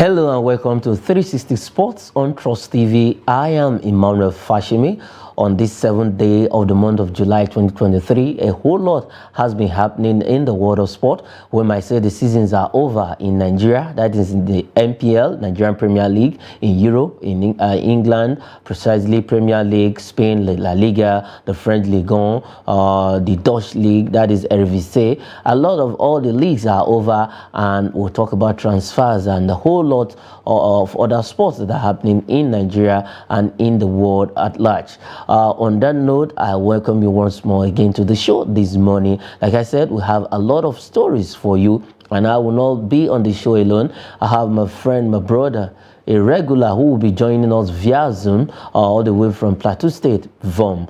Hello and welcome to 360 Sports on Trust TV. I am Emmanuel Fashimi. On this 7th day of the month of July 2023, a whole lot has been happening in the world of sport. We might say the seasons are over in Nigeria, that is in the NPL, Nigerian Premier League, in Europe, in England, precisely Premier League, Spain, La Liga, the French Ligue 1, the Dutch League, that is Eredivisie. A lot of all the leagues are over, and we'll talk about transfers and a whole lot of other sports that are happening in Nigeria and in the world at large. On that note, I welcome you once more again to the show this morning. Like I said, we have a lot of stories for you, and I will not be on the show alone. I have my friend, my brother, a regular who will be joining us via Zoom all the way from Plateau State, VOM.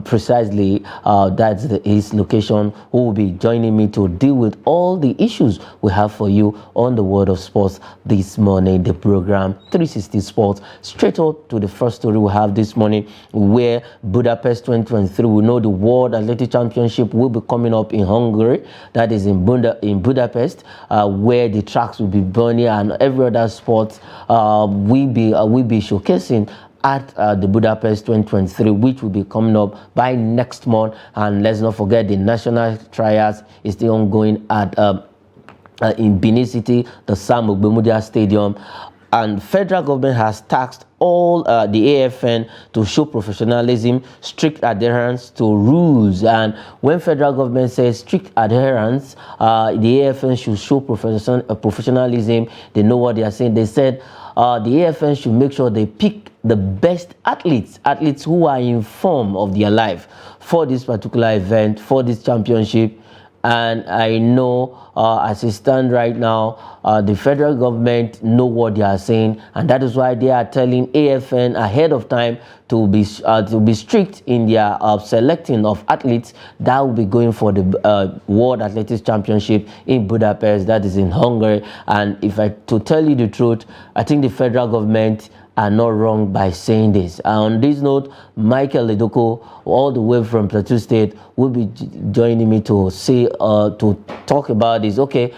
Precisely, that's his location, who will be joining me to deal with all the issues we have for you on the world of sports this morning. The program 360 Sports. Straight up to the first story we have this morning, where Budapest 2023, we know the World Athletic Championship will be coming up in Hungary. That is in Budapest, where the tracks will be burning and every other sport we be showcasing at the Budapest 2023, which will be coming up by next month. And let's not forget the national trials is still ongoing at in Benin City, the Sam Ogbemudia Stadium. And federal government has tasked all the AFN to show professionalism, strict adherence to rules. And when federal government says strict adherence, the AFN should show professionalism. They know what they are saying. They said the AFN should make sure they pick the best athletes who are informed of their life for this particular event, for this championship. And I know as it stands right now, the federal government know what they are saying, and that is why they are telling AFN ahead of time to be strict in their selecting of athletes that will be going for the World Athletics Championship in Budapest, that is in Hungary. And if I to tell you the truth, I think the federal government are not wrong by saying this. On this note, Michael Ledoko, all the way from Plateau State, will be joining me to say to talk about this. Okay,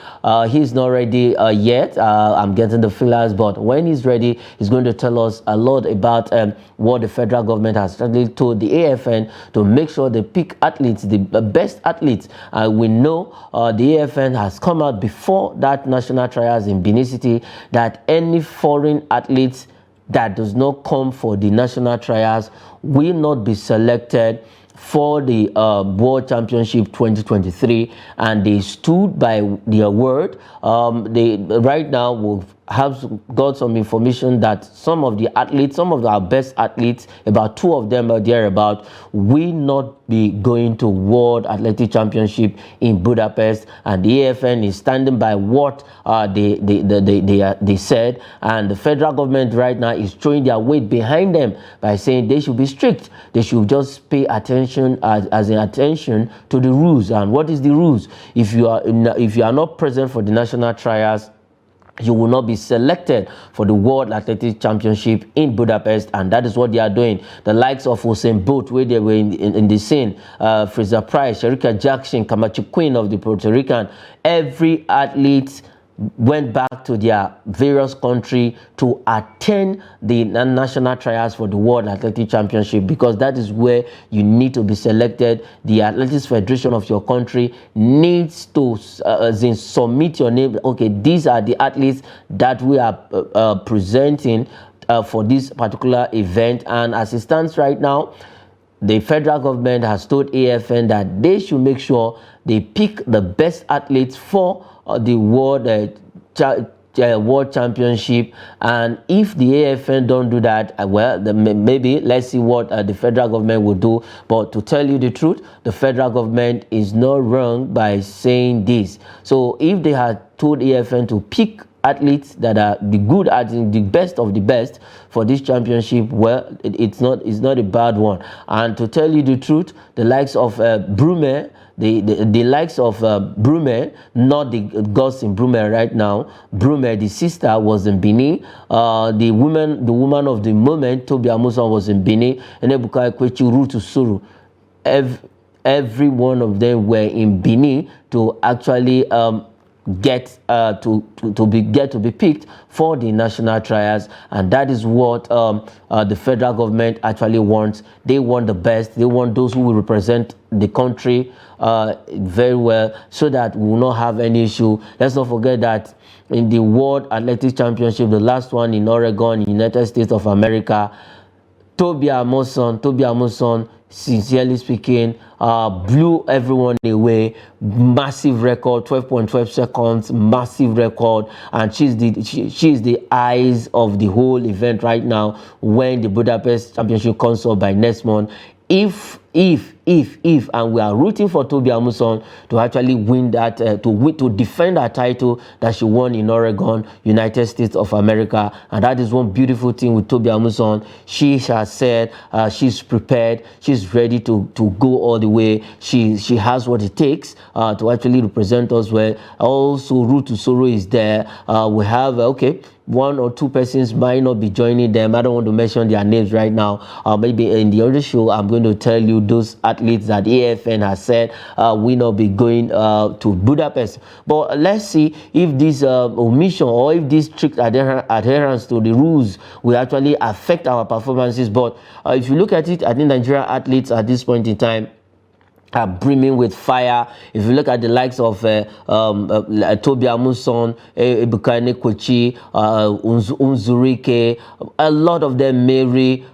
he's not ready yet. I'm getting the feelers, but when he's ready, he's going to tell us a lot about what the federal government has actually told the AFN to make sure they pick athletes, the best athletes. We know the AFN has come out before that national trials in Benin City that any foreign athletes that does not come for the national trials will not be selected for the World Championship 2023, and they stood by their word. They right now will have got some information that some of the athletes, some of our best athletes, about 2 of them are thereabout, will not be going to World Athletic Championship in Budapest, and the AFN is standing by what they said, and the federal government right now is throwing their weight behind them by saying they should be strict. They should just pay attention as in attention to the rules. And what is the rules? If you are not present for the national trials, you will not be selected for the World Athletic Championship in Budapest, and that is what they are doing. The likes of Usain Bolt, where they were in the scene, Fraser Price, Sherika Jackson, Camacho Queen of the Puerto Rican, every athlete went back to their various country to attend the national trials for the World Athletic Championship, because that is where you need to be selected. The Athletics Federation of your country needs to submit your name. Okay, these are the athletes that we are presenting for this particular event. And as it stands right now, the federal government has told AFN that they should make sure they pick the best athletes for the World Championship. And if the AFN don't do that, well, maybe let's see what the federal government will do. But to tell you the truth, the federal government is not wrong by saying this. So if they had told AFN to pick athletes that are the best of the best for this championship, well, it's not a bad one. And to tell you the truth, the likes of Brume, the likes of Brume, not the girls in Brume right now. Brume, the sister, was in Benin. The woman of the moment, Tobi Amusan, was in Benin. And Ebuka Ekwechi, Rutu Suru. Every one of them were in Benin to actually get to be picked for the national trials, and that is what the federal government actually wants. They want the best. They want those who will represent the country very well, so that we will not have any issue. Let's not forget that in the World Athletics Championship, the last one in Oregon, United States of America, Toby Amuson, sincerely speaking, blew everyone away. Massive record, 12.12 seconds, massive record, and she's the eyes of the whole event right now when the Budapest Championship comes up by next month. If and we are rooting for Toby Amuson to actually win that, to defend her title that she won in Oregon, United States of America. And that is one beautiful thing with Toby Amuson. She has said she's prepared, she's ready to go all the way. She has what it takes to actually represent us well. Also, Root to Sorrow is there. We have one or two persons might not be joining them. I don't want to mention their names right now. Maybe in the other show, I'm going to tell you those athletes that AFN has said will not be going to Budapest. But let's see if this omission or if this strict adherence to the rules will actually affect our performances. But if you look at it, I think Nigerian athletes at this point in time are brimming with fire. If you look at the likes of Toby Amuson, Ebukane Kochi, Unzurike, a lot of them, Mary,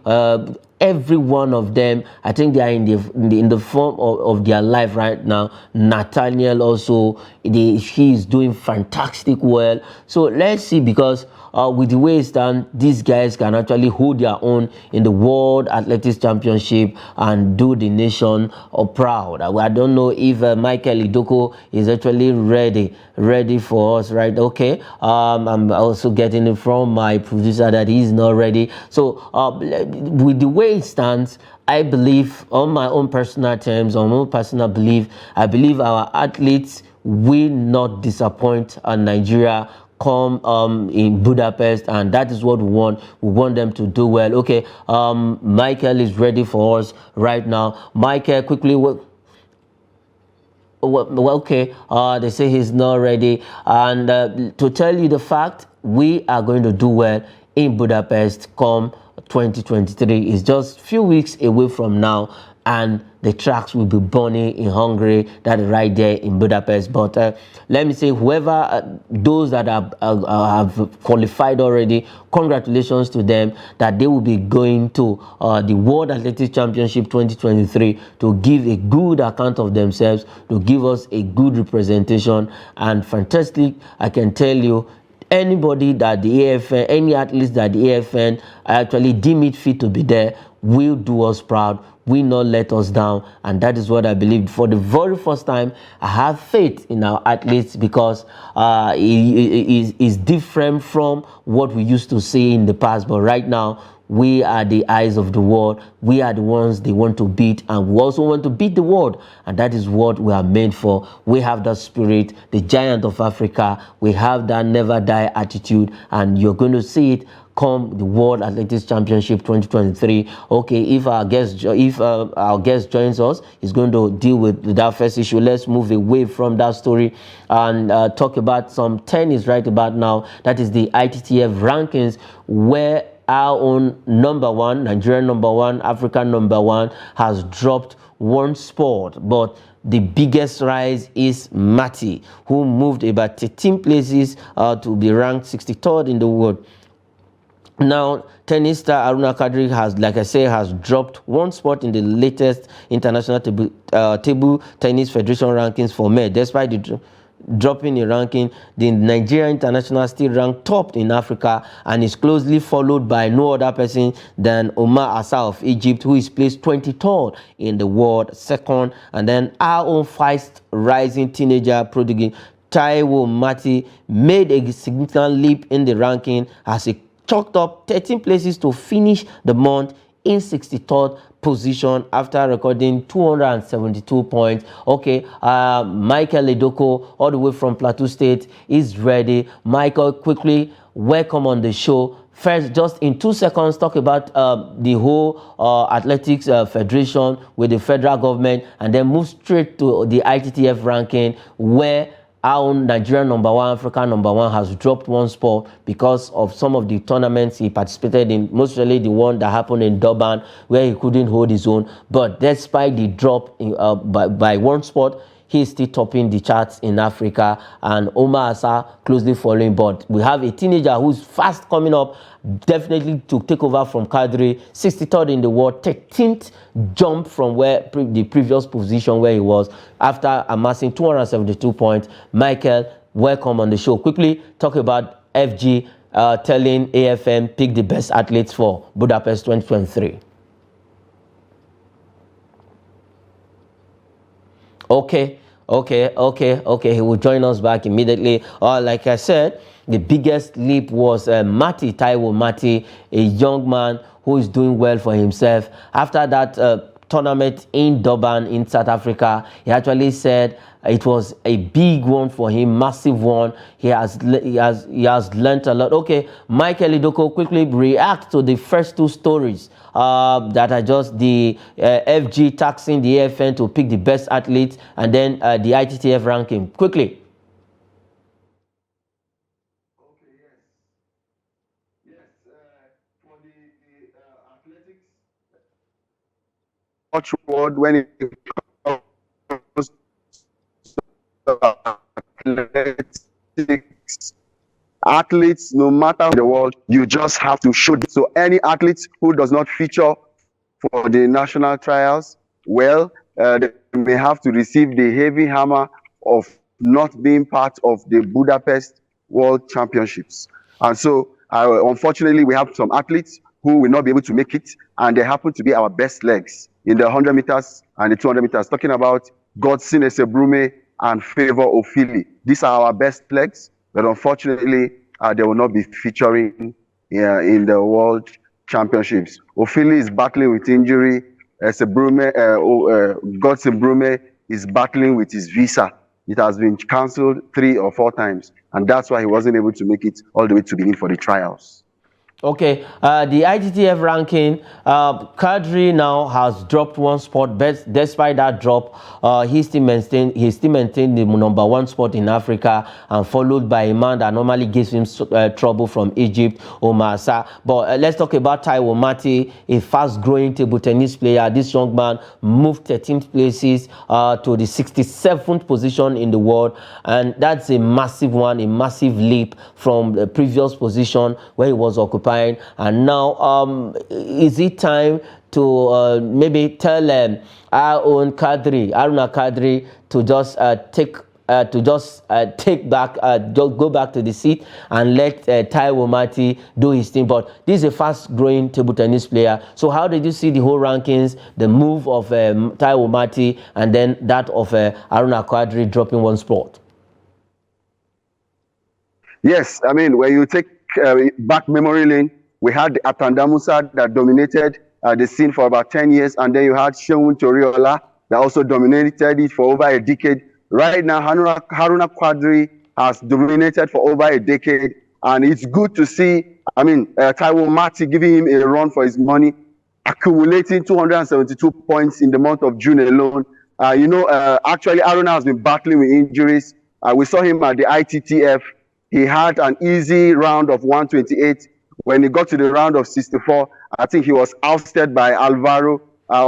every one of them, I think they are in the form of their life right now. Nathaniel also, he is doing fantastic well. So let's see, because with the way it stands, these guys can actually hold their own in the World Athletics Championship and do the nation proud. I don't know if Michael Idoko is actually ready for us, right? Okay. I'm also getting it from my producer that he's not ready. So with the way it stands, I believe, on my own personal terms, on my own personal belief, I believe our athletes will not disappoint Nigeria come in Budapest, and that is what we want. We want them to do well. Okay, Michael is ready for us right now. Michael, quickly. Well, okay, they say he's not ready, and to tell you the fact, we are going to do well in Budapest come 2023. It's just a few weeks away from now, and the tracks will be burning in Hungary. That is right there in Budapest. But let me say, whoever, those that have qualified already, congratulations to them, that they will be going to the World Athletics Championship 2023 to give a good account of themselves, to give us a good representation. And fantastic, I can tell you, anybody that the AFN, any athletes that the AFN actually deem it fit to be there, will do us proud, will not let us down. And that is what I believe. For the very first time, I have faith in our athletes, because it is different from what we used to see in the past. But right now, we are the eyes of the world. We are the ones they want to beat, and we also want to beat the world. And that is what we are made for. We have that spirit, the giant of Africa. We have that never die attitude, and you're going to see it come the World Athletics Championship 2023. Okay, if our guest joins us, he's going to deal with that first issue. Let's move away from that story and talk about some tennis right about now. That is the ITTF rankings, where our own number one, Nigerian number one, African number one, has dropped one spot. But the biggest rise is Mati, who moved about 13 places to be ranked 63rd in the world. Now, tennis star Aruna Kadri has, like I say, has dropped one spot in the latest international table tennis federation rankings for men. Despite the dropping in ranking, the Nigerian international still ranked top in Africa, and is closely followed by no other person than Omar Assa of Egypt, who is placed 23rd in the world, second. And then our own fast rising teenager prodigy Taiwo Mati made a significant leap in the ranking as he chalked up 13 places to finish the month in 63rd position after recording 272 points. Okay, Michael Edoko, all the way from Plateau State, is ready. Michael, quickly, welcome on the show. First, just in 2 seconds, talk about the whole athletics federation with the federal government, and then move straight to the ITTF ranking, where our Nigeria #1, Africa #1 has dropped one spot because of some of the tournaments he participated in, mostly the one that happened in Durban where he couldn't hold his own. But despite the drop in, by one spot, he's still topping the charts in Africa, and Omar Asa closely following. But we have a teenager who's fast coming up, definitely to take over from Kadri, 63rd in the world, 13th jump from where the previous position where he was after amassing 272 points. Michael, welcome on the show. Quickly talk about FG telling AFN pick the best athletes for Budapest 2023. Okay. He will join us back immediately. Like I said, the biggest leap was Mati, Taiwo Mati, a young man who is doing well for himself. After that tournament in Durban in South Africa, he actually said it was a big one for him, massive one. He has learnt a lot. Okay, Michael Idoko, quickly react to the first two stories that are just the FG taxing the AFN to pick the best athletes, and then the ITTF ranking. Quickly. Okay, yes. For the athletics watchword when it comes to athletics, athletes, no matter in the world, you just have to show. So any athlete who does not feature for the national trials, well, they may have to receive the heavy hammer of not being part of the Budapest World Championships. And so, unfortunately, we have some athletes who will not be able to make it, and they happen to be our best legs in the 100 meters and the 200 meters. Talking about Godson Esebrume and Favor Ofili. These are our best legs, but unfortunately, they will not be featuring in the World Championships. Ofili is battling with injury. Godson Brume is battling with his visa. It has been cancelled 3 or 4 times, and that's why he wasn't able to make it all the way to Benin for the trials. Okay, the ITTF ranking, Kadri now has dropped one spot, but despite that drop, he still maintained the #1 spot in Africa, and followed by a man that normally gives him trouble from Egypt, Omar Asa. But let's talk about Taiwo Mati, a fast-growing table tennis player. This young man moved 13th places to the 67th position in the world, and that's a massive one, a massive leap from the previous position where he was occupied. And now, is it time to maybe tell our own Haruna Kadri, to just go back to the seat and let Taiwo Mati do his thing? But this is a fast-growing table tennis player. So how did you see the whole rankings, the move of Taiwo Mati, and then that of Haruna Kadri dropping one spot? Yes, I mean, when you take back memory lane, we had the Atanda Musa that dominated the scene for about 10 years, and then you had Sheun Toriola that also dominated it for over a decade. Right now, Haruna Kadri has dominated for over a decade, and it's good to see, I mean, Taiwo Mati giving him a run for his money, accumulating 272 points in the month of June alone. Actually, Haruna has been battling with injuries. We saw him at the ITTF. He had an easy round of 128. When he got to the round of 64, I think he was ousted by Alvaro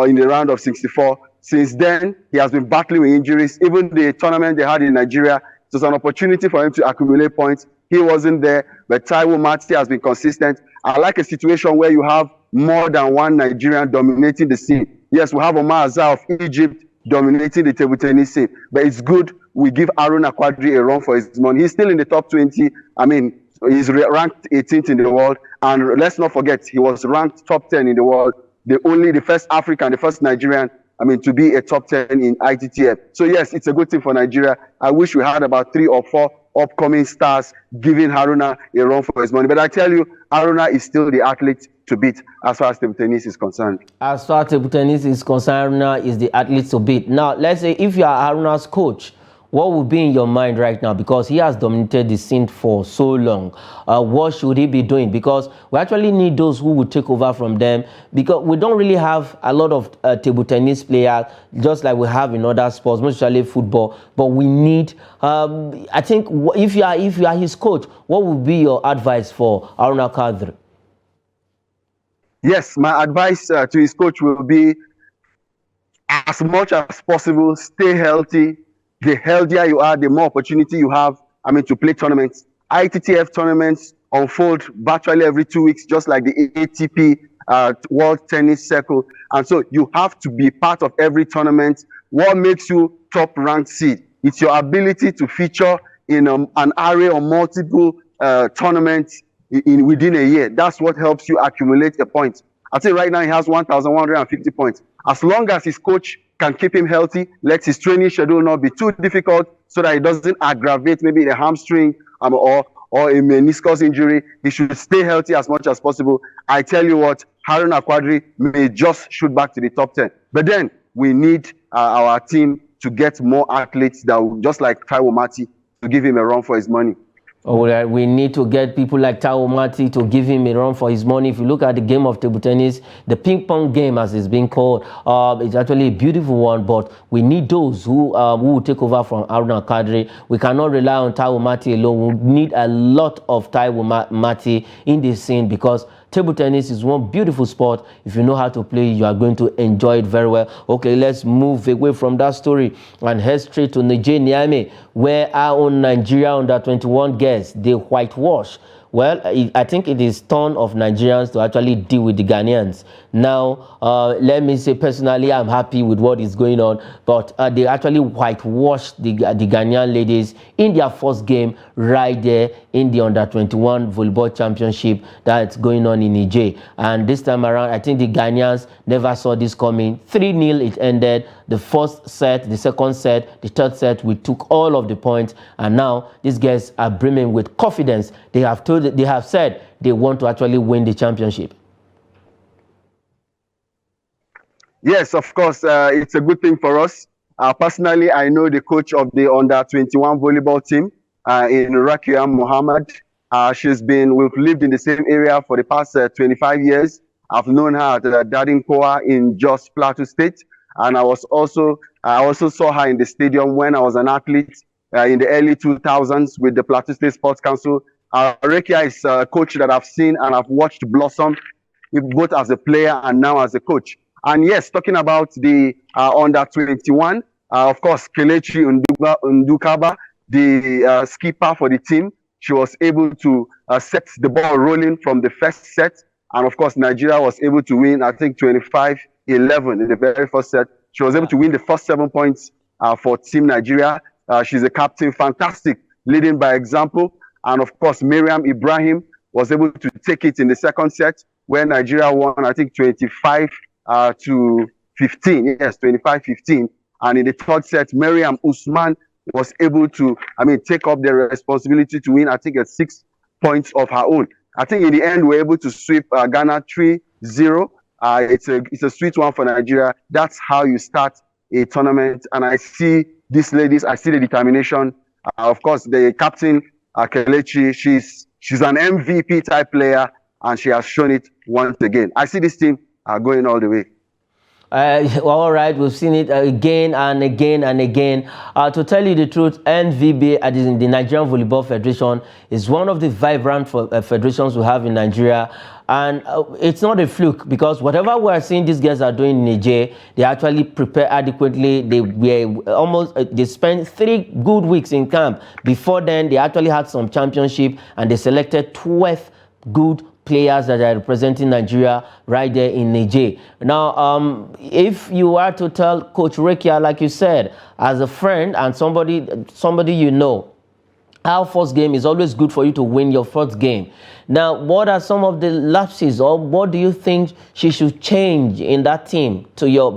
in the round of 64. Since then, he has been battling with injuries. Even the tournament they had in Nigeria, it was an opportunity for him to accumulate points. He wasn't there, but Taiwo Mati has been consistent. I like a situation where you have more than one Nigerian dominating the scene. Yes, we have Omar Asa of Egypt dominating the table tennis scene, but it's good we give Haruna Kadri a run for his money. He's still in the top 20. I mean, he's ranked 18th in the world. And let's not forget, he was ranked top 10 in the world. The first African, the first Nigerian, to be a top 10 in ITTF. So yes, it's a good thing for Nigeria. I wish we had about 3 or 4 upcoming stars giving Haruna a run for his money. But I tell you, Haruna is still the athlete to beat as far as table tennis is concerned. As far as table tennis is concerned, Haruna is the athlete to beat. Now, let's say if you are Haruna's coach, what would be in your mind right now? Because he has dominated the scene for so long. What should he be doing? Because we actually need those who will take over from them, because we don't really have a lot of table tennis players, just like we have in other sports, especially football. But we need, I think, if you are his coach, what would be your advice for Aruna Kadri? Yes, my advice to his coach will be, as much as possible, stay healthy. The healthier you are, the more opportunity you have, to play tournaments. ITTF tournaments unfold virtually every 2 weeks, just like the ATP World Tennis Circle. And so you have to be part of every tournament. What makes you top ranked seed? It's your ability to feature in an array of multiple tournaments within a year. That's what helps you accumulate a point. I think right now he has 1,150 points. As long as his coach can keep him healthy, let his training schedule not be too difficult so that it doesn't aggravate maybe a hamstring or a meniscus injury, he should stay healthy as much as possible. I tell you what, Haruna Quadri may just shoot back to the top 10. But then we need our team to get more athletes that will, just like Taiwo Mati, to give him a run for his money. All right, we need to get people like Taiwo Mati to give him a run for his money. If you look at the game of table tennis, the ping pong game, as it's being called, it's actually a beautiful one. But we need those who will take over from Aruna Kadri. We cannot rely on Taiwo Mati alone. We need a lot of Taiwo Mati in this scene, because table tennis is one beautiful sport. If you know how to play, you are going to enjoy it very well. Okay, let's move away from that story and head straight to Niamey, where our own Nigeria under 21 girls, they whitewash. Well, I think it is turn of Nigerians to actually deal with the Ghanaians. Now, let me say personally, I'm happy with what is going on, but they actually whitewashed the Ghanaian ladies in their first game right there in the under-21 volleyball championship that's going on in Niger. And this time around, I think the Ghanaians never saw this coming. 3-0 it ended. The first set, the second set, the third set, we took all of the points, and now these guys are brimming with confidence. They have said they want to actually win the championship. Yes, of course, it's a good thing for us. Personally, I know the coach of the under-21 volleyball team in Rakia Muhammad. We've lived in the same area for the past 25 years. I've known her at Dadinkoa in Jos Plateau State. And I also saw her in the stadium when I was an athlete in the early 2000s with the Plateau State Sports Council. Rekia is a coach that I've seen and I've watched blossom, both as a player and now as a coach. And yes, talking about the under-21, of course, Kelechi Ndukaba, the skipper for the team, she was able to set the ball rolling from the first set. And of course, Nigeria was able to win, I think, 25-11 in the very first set. She was able to win the first 7 points for Team Nigeria. She's a captain, fantastic, leading by example. And of course, Miriam Ibrahim was able to take it in the second set, where Nigeria won, I think, 25-15. Yes, 25-15. And in the third set, Miriam Usman was able to, take up the responsibility to win, I think, at 6 points of her own. I think in the end, we're able to sweep Ghana 3-0. It's a sweet one for Nigeria. That's how you start a tournament. And I see these ladies, I see the determination. Of course, the captain, Kelechi, she's an MVP type player, and she has shown it once again. I see this team going all the way. All right, we've seen it again and again and again. To tell you the truth, NVB, the Nigerian Volleyball Federation, is one of the vibrant federations we have in Nigeria. And it's not a fluke, because whatever we are seeing these guys are doing in Niger, they actually prepare adequately. They spent 3 good weeks in camp. Before then, they actually had some championship, and they selected 12 good players that are representing Nigeria right there in Niger. Now, if you are to tell Coach Rekia, like you said, as a friend and somebody you know, our first game is always good for you to win your first game. Now, what are some of the lapses, or what do you think she should change in that team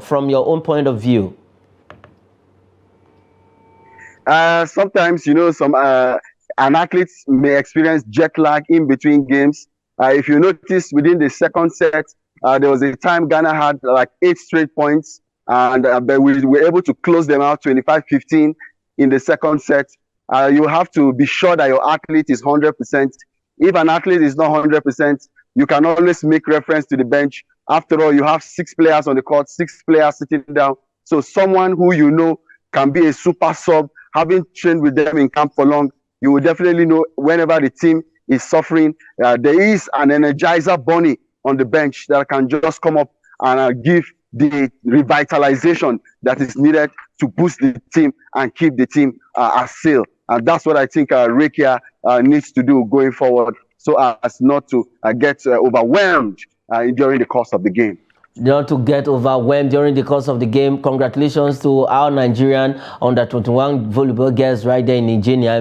from your own point of view? Sometimes, an athlete may experience jet lag in between games. If you notice, within the second set, there was a time Ghana had like 8 straight points, and we were able to close them out 25-15. in the second set. You have to be sure that your athlete is 100%. If an athlete is not 100%, you can always make reference to the bench. After all, you have 6 players on the court, 6 players sitting down. So someone who you know can be a super sub, having trained with them in camp for long, you will definitely know whenever the team is suffering, there is an energizer bunny on the bench that can just come up and give the revitalization that is needed to boost the team and keep the team at sail. And that's what I think Rekia needs to do going forward, so as not to get overwhelmed during the course of the game. Not to get overwhelmed during the course of the game. Congratulations to our Nigerian under-21 volleyball girls right there in Nigeria,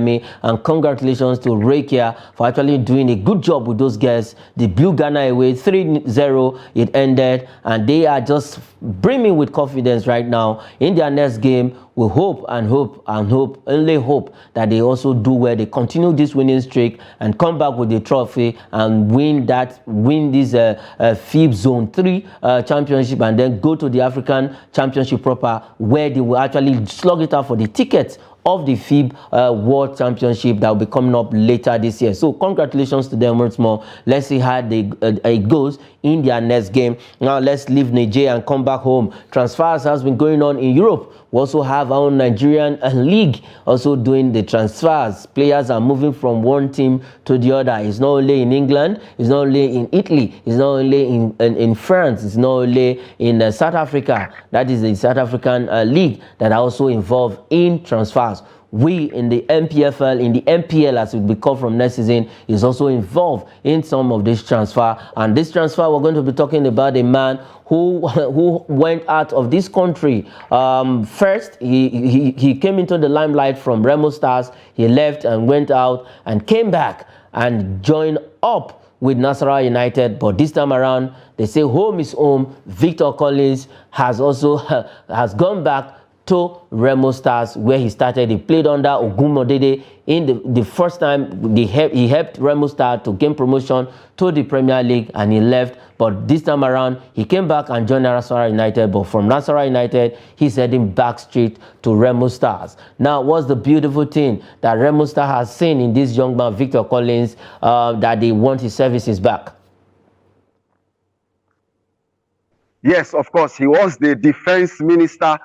and congratulations to Rekia for actually doing a good job with those girls. They blew Ghana away 3-0. It ended, and they are just brimming with confidence right now in their next game. We hope and hope and hope, only hope, that they also do well. They continue this winning streak and come back with the trophy and win this FIB Zone 3 championship, and then go to the African Championship proper, where they will actually slug it out for the tickets of the FIB World Championship that will be coming up later this year. So congratulations to them once more. Let's see how it goes in their next game. Now let's leave Nigeria and come back home. Transfers has been going on in Europe. We also have our own Nigerian league also doing the transfers. Players are moving from one team to the other. It's not only in England, it's not only in Italy, it's not only in France, it's not only in South Africa. That is the South African league that are also involved in transfers. We in the MPFL, in the MPL as it will be called from next season, is also involved in some of this transfer. And this transfer, we're going to be talking about a man who went out of this country. First, he came into the limelight from Remo Stars. He left and went out and came back and joined up with Nasarawa United. But this time around, they say home is home. Victor Collins has also has gone back to Remo Stars, where he started. He played under Ogumodede in the first time he helped Remo Stars to gain promotion to the Premier League, and he left. But this time around, he came back and joined Nasarawa United. But from Nasarawa United, he's heading back straight to Remo Stars. Now, what's the beautiful thing that Remo Stars has seen in this young man, Victor Collins, that they want his services back? Yes, of course. He was the defense minister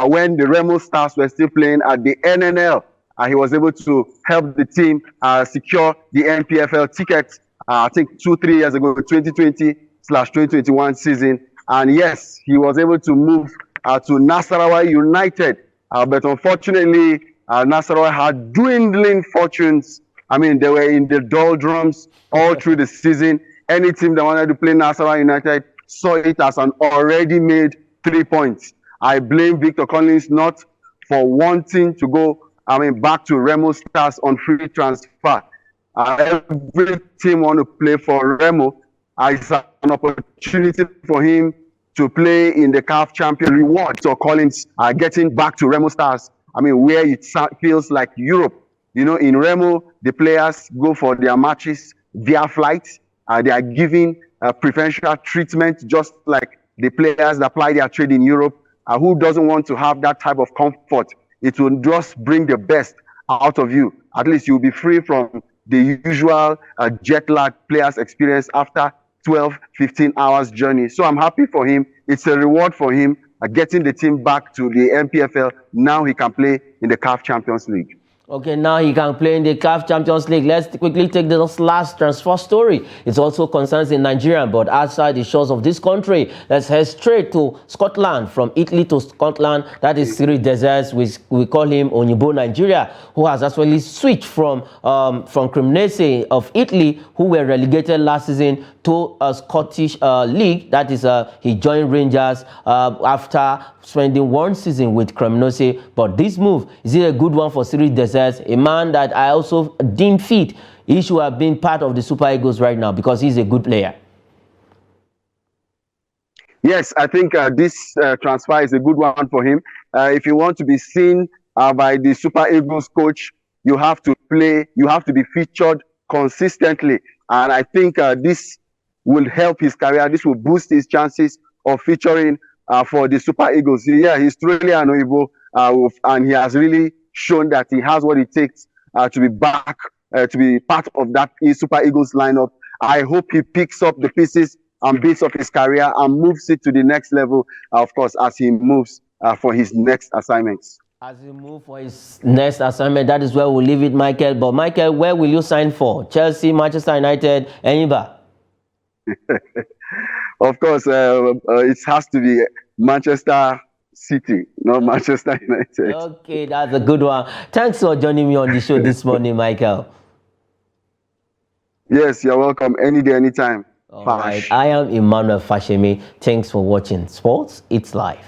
when the Remo Stars were still playing at the NNL. He was able to help the team secure the NPFL ticket, I think 2-3 years ago, 2020/2021 season. And yes, he was able to move to Nasarawa United. But unfortunately, Nasarawa had dwindling fortunes. I mean, they were in the doldrums all through the season. Any team that wanted to play Nasarawa United saw it as an already made 3 points. I blame Victor Collins not for wanting to go, back to Remo Stars on free transfer. Every team want to play for Remo. It's an opportunity for him to play in the CAF Champion reward. Victor Collins getting back to Remo Stars, where it feels like Europe. You know, in Remo, the players go for their matches via flight. They are given preferential treatment, just like the players that apply their trade in Europe. Who doesn't want to have that type of comfort? It will just bring the best out of you. At least you'll be free from the usual jet lag players experience after 12, 15 hours journey. So I'm happy for him. It's a reward for him getting the team back to the MPFL. Now he can play in the CAF Champions League. Okay, now he can play in the CAF Champions League. Let's quickly take this last transfer story. It also concerns in Nigeria, but outside the shores of this country. Let's head straight to Scotland, from Italy to Scotland. That is Cyril Desires, which we call him Onyibo Nigeria, who has actually switched from Cremonese of Italy, who were relegated last season, to a Scottish league. That is, he joined Rangers after spending one season with Cremonese. But this move, is it a good one for Cyril Desires? A man that I also deem fit. He should have been part of the Super Eagles right now because he's a good player. Yes, I think this transfer is a good one for him. If you want to be seen by the Super Eagles coach, you have to play, you have to be featured consistently. And I think this will help his career. This will boost his chances of featuring for the Super Eagles. Yeah, he's truly an Oyibo, and he has really shown that he has what it takes to be back, to be part of that Super Eagles lineup. I hope he picks up the pieces and bits of his career and moves it to the next level, of course, as he moves for his next assignments. As he moves for his next assignment, that is where we'll leave it, Michael. But Michael, where will you sign for? Chelsea, Manchester United, anybody? Of course, it has to be Manchester City, not Manchester United. Okay, that's a good one. Thanks for joining me on the show this morning, Michael. Yes, you're welcome. Any day, anytime. All right. I am Emmanuel Fashemi. Thanks for watching Sports It's Live.